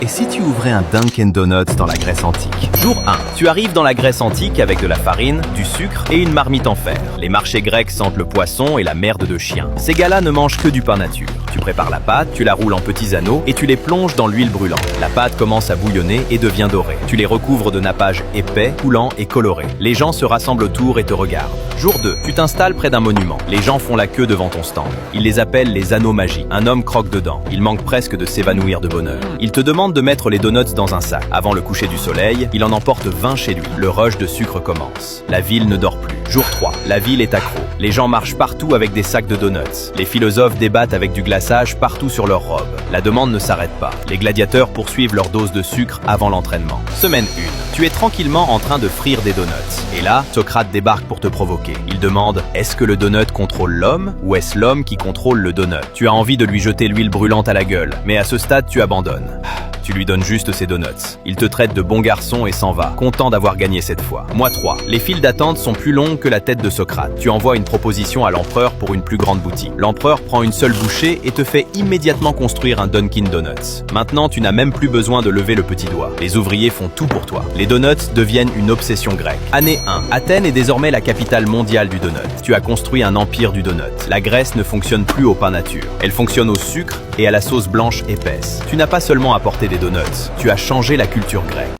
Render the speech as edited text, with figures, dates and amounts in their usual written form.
Et si tu ouvrais un Dunkin' Donuts dans la Grèce antique? Jour 1. Tu arrives dans la Grèce antique avec de la farine, du sucre et une marmite en fer. Les marchés grecs sentent le poisson et la merde de chien. Ces gars-là ne mangent que du pain nature. Tu prépares la pâte, tu la roules en petits anneaux et tu les plonges dans l'huile brûlante. La pâte commence à bouillonner et devient dorée. Tu les recouvres de nappage épais, coulant et coloré. Les gens se rassemblent autour et te regardent. Jour 2. Tu t'installes près d'un monument. Les gens font la queue devant ton stand. Ils les appellent les anneaux magiques. Un homme croque dedans. Il manque presque de s'évanouir de bonheur. Il te demande de mettre les donuts dans un sac. Avant le coucher du soleil, il en emporte 20 chez lui. Le rush de sucre commence. La ville ne dort plus. Jour 3. La ville est accro. Les gens marchent partout avec des sacs de donuts. Les philosophes débattent avec du glaçage partout sur leurs robes. La demande ne s'arrête pas. Les gladiateurs poursuivent leur dose de sucre avant l'entraînement. Semaine 1. Tu es tranquillement en train de frire des donuts. Et là, Socrate débarque pour te provoquer. Il demande « Est-ce que le donut contrôle l'homme ou est-ce l'homme qui contrôle le donut ?» Tu as envie de lui jeter l'huile brûlante à la gueule, mais à ce stade, tu abandonnes. Tu lui donnes juste ses donuts. Il te traite de bon garçon et s'en va, content d'avoir gagné cette fois. Mois 3. Les files d'attente sont plus longues que la tête de Socrate. Tu envoies une proposition à l'empereur pour une plus grande boutique. L'empereur prend une seule bouchée et te fait immédiatement construire un Dunkin' Donuts. Maintenant, tu n'as même plus besoin de lever le petit doigt. Les ouvriers font tout pour toi. Les donuts deviennent une obsession grecque. Année 1. Athènes est désormais la capitale mondiale du donut. Tu as construit un empire du donut. La Grèce ne fonctionne plus au pain nature. Elle fonctionne au sucre et à la sauce blanche épaisse. Tu n'as pas seulement apporté des donuts, tu as changé la culture grecque.